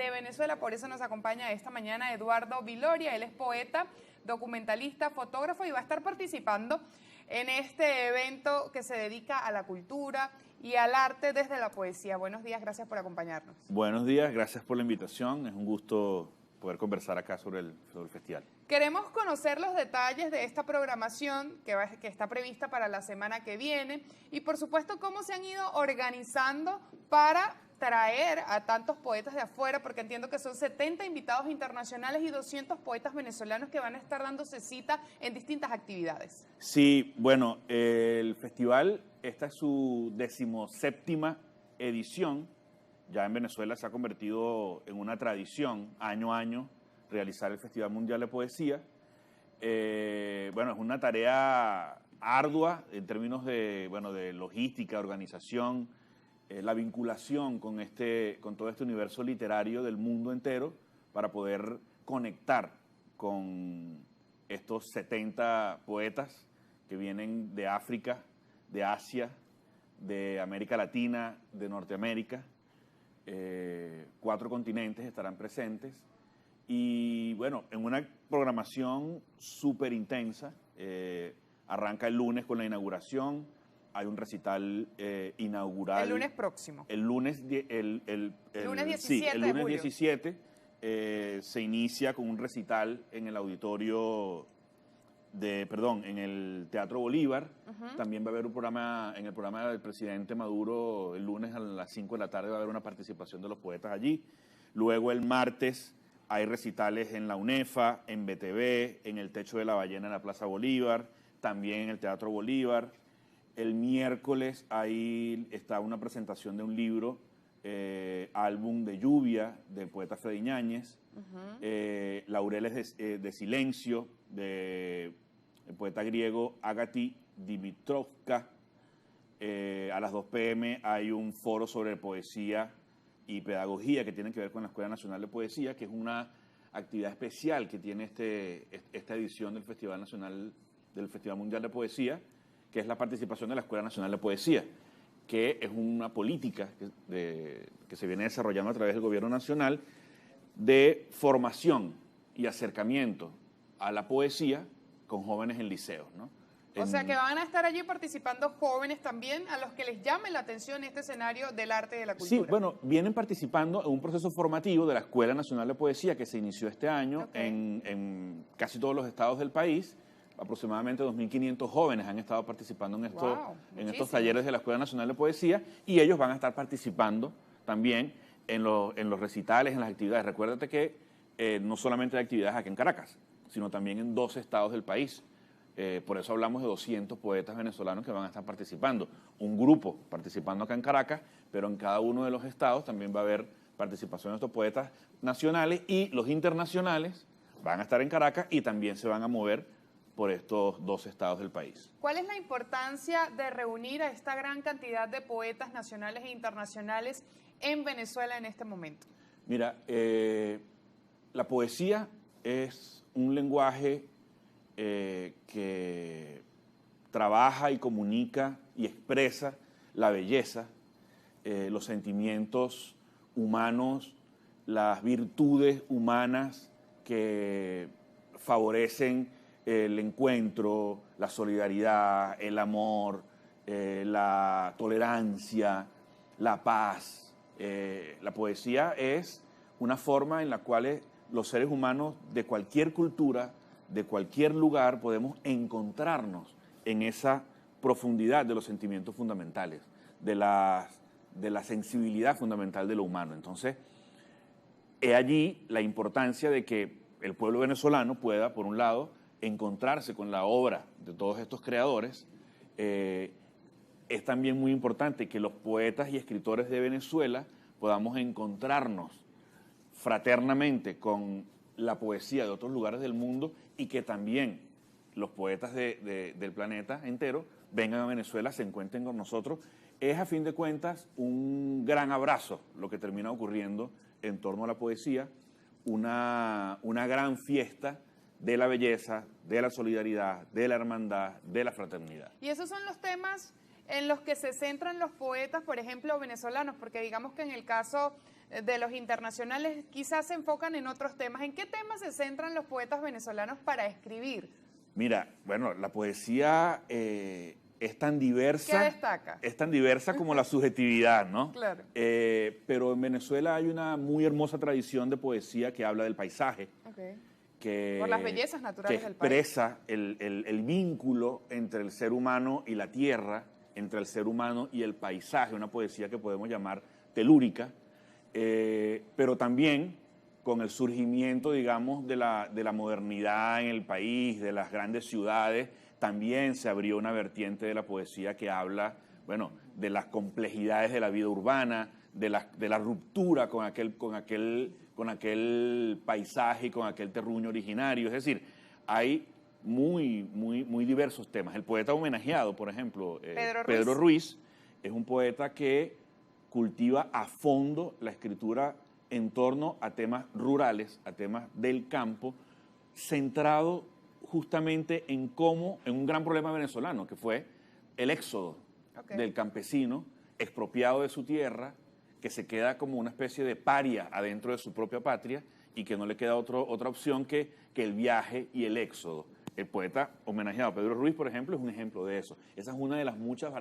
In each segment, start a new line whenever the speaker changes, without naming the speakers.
de Venezuela. Por eso nos acompaña esta mañana Eduardo Viloria. Él es poeta, documentalista, fotógrafo y va a estar participando en este evento que se dedica a la cultura y al arte desde la poesía. Buenos días, gracias por acompañarnos.
Buenos días, gracias por la invitación. Es un gusto poder conversar acá sobre el festival.
Queremos conocer los detalles de esta programación que está prevista para la semana que viene y, por supuesto, cómo se han ido organizando para traer a tantos poetas de afuera, porque entiendo que son 70 invitados internacionales y 200 poetas venezolanos que van a estar dándose cita en distintas actividades.
Sí, bueno, el festival, esta es su 17ª edición. Ya en Venezuela se ha convertido en una tradición, año a año, realizar el Festival Mundial de Poesía. Bueno, es una tarea ardua en términos de logística, organización, la vinculación con todo este universo literario del mundo entero para poder conectar con estos 70 poetas que vienen de África, de Asia, de América Latina, de Norteamérica. 4 continentes estarán presentes y bueno, en una programación súper intensa. Arranca el lunes con la inauguración, hay un recital inaugural.
El lunes próximo.
El lunes 17 se inicia con un recital en el auditorio en el Teatro Bolívar. También va a haber un programa, en el programa del presidente Maduro, el lunes a las 5 de la tarde va a haber una participación de los poetas allí. Luego el martes hay recitales en la UNEFA, en BTV, en el Techo de la Ballena en la Plaza Bolívar, también en el Teatro Bolívar. El miércoles ahí está una presentación de un libro, álbum de lluvia, del poeta Freddy Ñáñez, Laureles de silencio, del poeta griego Agati Dimitrovka. A las 2 p.m. hay un foro sobre poesía y pedagogía que tiene que ver con la Escuela Nacional de Poesía, que es una actividad especial que tiene esta edición del Festival Mundial de Poesía, que es la participación de la Escuela Nacional de Poesía, que es una política que se viene desarrollando a través del Gobierno Nacional de formación y acercamiento a la poesía con jóvenes en liceos, ¿no?
O sea que van a estar allí participando jóvenes también a los que les llame la atención este escenario del arte y de la cultura.
Sí, bueno, vienen participando en un proceso formativo de la Escuela Nacional de Poesía que se inició este año en casi todos los estados del país. Aproximadamente 2.500 jóvenes han estado participando en estos talleres de la Escuela Nacional de Poesía y ellos van a estar participando también en los recitales, en las actividades. Recuérdate que no solamente hay actividades aquí en Caracas, sino también en 12 estados del país. Por eso hablamos de 200 poetas venezolanos que van a estar participando. Un grupo participando acá en Caracas, pero en cada uno de los estados también va a haber participación de estos poetas nacionales y los internacionales van a estar en Caracas y también se van a mover por estos 12 estados del país.
¿Cuál es la importancia de reunir a esta gran cantidad de poetas nacionales e internacionales en Venezuela en este momento?
Mira, la poesía es un lenguaje que trabaja y comunica y expresa la belleza, los sentimientos humanos, las virtudes humanas que favorecen el encuentro, la solidaridad, el amor, la tolerancia, la paz. La poesía es una forma en la cual los seres humanos de cualquier cultura, de cualquier lugar, podemos encontrarnos en esa profundidad de los sentimientos fundamentales, de la sensibilidad fundamental de lo humano. Entonces, he allí la importancia de que el pueblo venezolano pueda, por un lado, encontrarse con la obra de todos estos creadores. Es también muy importante que los poetas y escritores de Venezuela podamos encontrarnos fraternamente con la poesía de otros lugares del mundo y que también los poetas del planeta entero vengan a Venezuela, se encuentren con nosotros. Es, a fin de cuentas, un gran abrazo lo que termina ocurriendo en torno a la poesía, una gran fiesta de la belleza, de la solidaridad, de la hermandad, de la fraternidad.
Y esos son los temas en los que se centran los poetas, por ejemplo, venezolanos, porque digamos que en el caso de los internacionales quizás se enfocan en otros temas. ¿En qué temas se centran los poetas venezolanos para escribir?
Mira, bueno, la poesía es tan diversa.
¿Qué destaca?
Es tan diversa como la subjetividad, ¿no?
Claro.
Pero en Venezuela hay una muy hermosa tradición de poesía que habla del paisaje.
Okay.
Que,
por las bellezas naturales del país.
Que expresa el vínculo entre el ser humano y la tierra, entre el ser humano y el paisaje, una poesía que podemos llamar telúrica, pero también con el surgimiento, digamos, de la modernidad en el país, de las grandes ciudades, también se abrió una vertiente de la poesía que habla, bueno, de las complejidades de la vida urbana, de la ruptura con aquel paisaje y con aquel terruño originario. Es decir, hay muy diversos temas. El poeta homenajeado, por ejemplo, Pedro Ruiz, es un poeta que cultiva a fondo la escritura en torno a temas rurales, a temas del campo, centrado justamente en un gran problema venezolano, que fue el éxodo del campesino expropiado de su tierra, que se queda como una especie de paria adentro de su propia patria y que no le queda otra opción que el viaje y el éxodo. El poeta homenajeado Pedro Ruiz, por ejemplo, es un ejemplo de eso. Esa es una de las muchas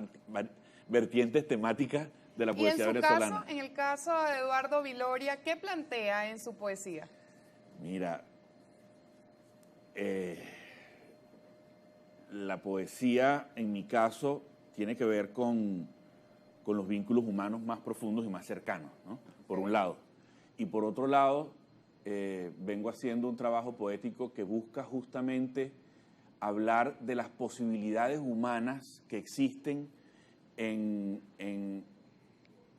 vertientes temáticas de la poesía venezolana.
En el caso de Eduardo Viloria, ¿qué plantea en su poesía?
Mira, la poesía, en mi caso, tiene que ver con los vínculos humanos más profundos y más cercanos, ¿no? Por un lado. Y por otro lado, vengo haciendo un trabajo poético que busca justamente hablar de las posibilidades humanas que existen en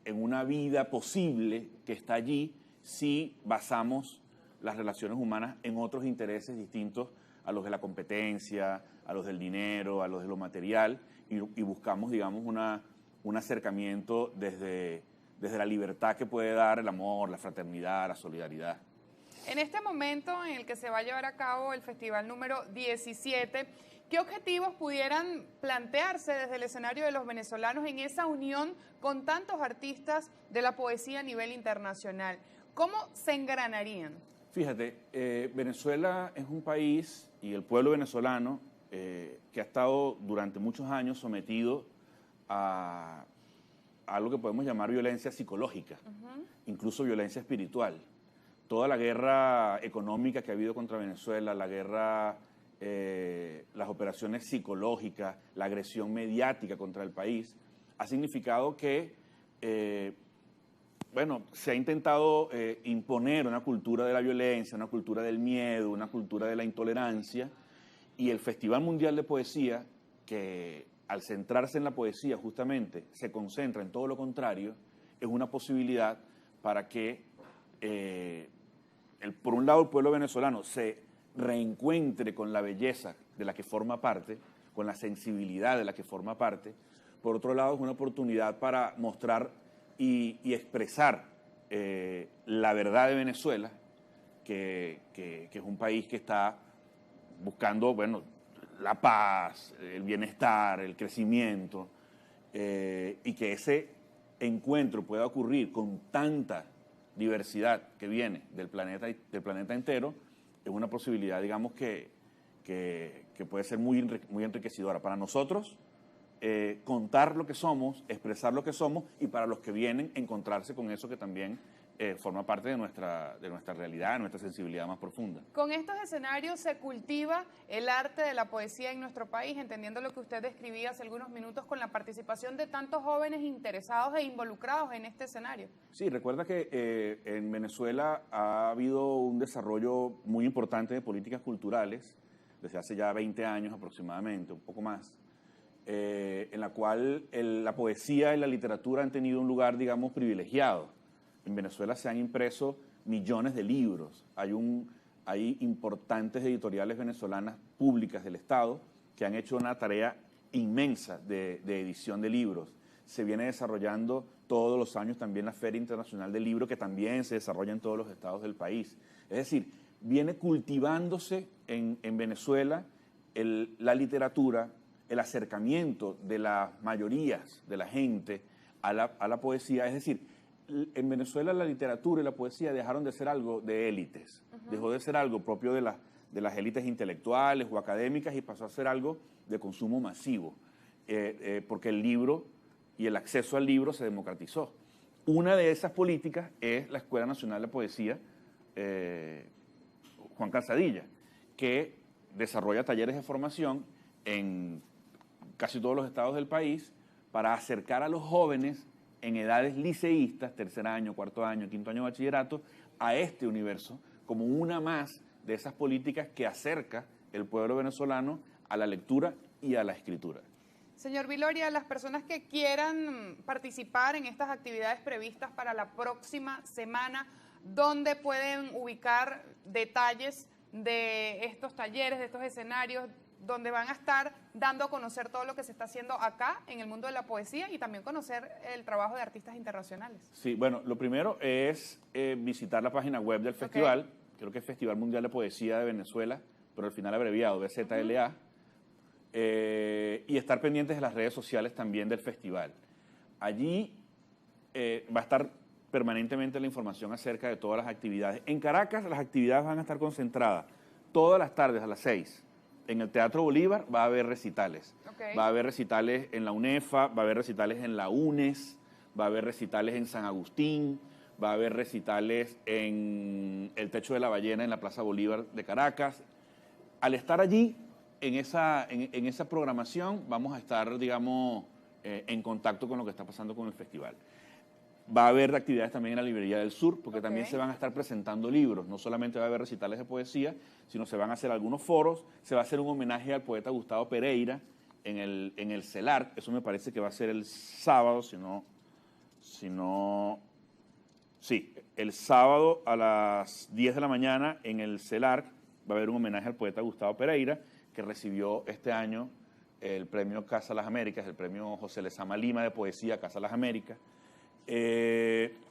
una vida posible que está allí si basamos las relaciones humanas en otros intereses distintos a los de la competencia, a los del dinero, a los de lo material, y buscamos, digamos, un acercamiento desde la libertad que puede dar el amor, la fraternidad, la solidaridad.
En este momento en el que se va a llevar a cabo el festival número 17, ¿qué objetivos pudieran plantearse desde el escenario de los venezolanos en esa unión con tantos artistas de la poesía a nivel internacional? ¿Cómo se engranarían?
Fíjate, Venezuela es un país y el pueblo venezolano que ha estado durante muchos años sometido a algo que podemos llamar violencia psicológica, incluso violencia espiritual. Toda la guerra económica que ha habido contra Venezuela, la guerra, las operaciones psicológicas, la agresión mediática contra el país, ha significado que, se ha intentado imponer una cultura de la violencia, una cultura del miedo, una cultura de la intolerancia, y el Festival Mundial de Poesía, que al centrarse en la poesía justamente se concentra en todo lo contrario, es una posibilidad para que, por un lado, el pueblo venezolano se reencuentre con la belleza de la que forma parte, con la sensibilidad de la que forma parte. Por otro lado, es una oportunidad para mostrar y expresar la verdad de Venezuela, que es un país que está buscando, la paz, el bienestar, el crecimiento, y que ese encuentro pueda ocurrir con tanta diversidad que viene del planeta entero, es una posibilidad, digamos, que puede ser muy enriquecedora para nosotros, contar lo que somos, expresar lo que somos, y para los que vienen, encontrarse con eso que también forma parte de nuestra realidad, de nuestra sensibilidad más profunda.
Con estos escenarios se cultiva el arte de la poesía en nuestro país, entendiendo lo que usted describía hace algunos minutos con la participación de tantos jóvenes interesados e involucrados en este escenario.
Sí, recuerda que en Venezuela ha habido un desarrollo muy importante de políticas culturales desde hace ya 20 años aproximadamente, un poco más, en la cual la poesía y la literatura han tenido un lugar, digamos, privilegiado. En Venezuela se han impreso millones de libros. Hay importantes editoriales venezolanas públicas del Estado que han hecho una tarea inmensa de edición de libros. Se viene desarrollando todos los años también la Feria Internacional del Libro, que también se desarrolla en todos los estados del país. Es decir, viene cultivándose en Venezuela la literatura, el acercamiento de las mayorías de la gente a la poesía, es decir, en Venezuela la literatura y la poesía dejaron de ser algo de élites, dejó de ser algo propio de las élites intelectuales o académicas y pasó a ser algo de consumo masivo, porque el libro y el acceso al libro se democratizó. Una de esas políticas es la Escuela Nacional de Poesía Juan Calzadilla, que desarrolla talleres de formación en casi todos los estados del país para acercar a los jóvenes en edades liceístas, tercer año, cuarto año, quinto año de bachillerato, a este universo como una más de esas políticas que acerca el pueblo venezolano a la lectura y a la escritura.
Señor Viloria, las personas que quieran participar en estas actividades previstas para la próxima semana, ¿dónde pueden ubicar detalles de estos talleres, de estos escenarios, donde van a estar dando a conocer todo lo que se está haciendo acá en el mundo de la poesía y también conocer el trabajo de artistas internacionales? Sí,
bueno, lo primero es visitar la página web del festival, creo que es Festival Mundial de Poesía de Venezuela, pero al final abreviado, VZLA, y estar pendientes de las redes sociales también del festival. Allí va a estar permanentemente la información acerca de todas las actividades. En Caracas las actividades van a estar concentradas todas las tardes a las 6. En el Teatro Bolívar va a haber recitales. Va a haber recitales en la UNEFA, va a haber recitales en la UNES, va a haber recitales en San Agustín, va a haber recitales en el Techo de la Ballena en la Plaza Bolívar de Caracas. Al estar allí, en esa programación, vamos a estar, digamos, en contacto con lo que está pasando con el festival. Va a haber actividades también en la Librería del Sur, porque también se van a estar presentando libros. No solamente va a haber recitales de poesía, sino se van a hacer algunos foros. Se va a hacer un homenaje al poeta Gustavo Pereira en el CELARC. Eso me parece que va a ser el sábado, sí, el sábado a las 10 de la mañana en el CELARC va a haber un homenaje al poeta Gustavo Pereira, que recibió este año el premio Casa Las Américas, el premio José Lezama Lima de Poesía Casa Las Américas.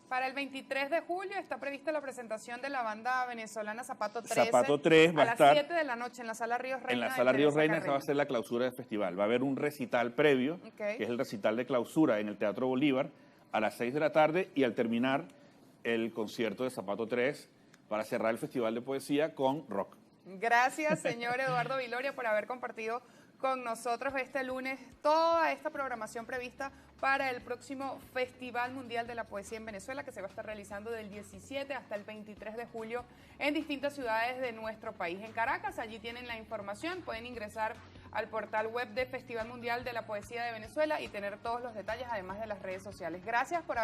Para el 23 de julio está prevista la presentación de la banda venezolana Zapato 13.
Zapato 3 va a estar
a las 7 de la noche en la Sala Ríos Reina.
En la Sala Ríos Reina, esa va a ser la clausura del festival. Va a haber un recital previo, que es el recital de clausura en el Teatro Bolívar, a las 6 de la tarde, y al terminar el concierto de Zapato 3 para cerrar el Festival de Poesía con rock.
Gracias, señor Eduardo Viloria, por haber compartido con nosotros este lunes toda esta programación prevista para el próximo Festival Mundial de la Poesía en Venezuela, que se va a estar realizando del 17 hasta el 23 de julio en distintas ciudades de nuestro país. En Caracas, allí tienen la información, pueden ingresar al portal web de Festival Mundial de la Poesía de Venezuela y tener todos los detalles, además de las redes sociales. Gracias por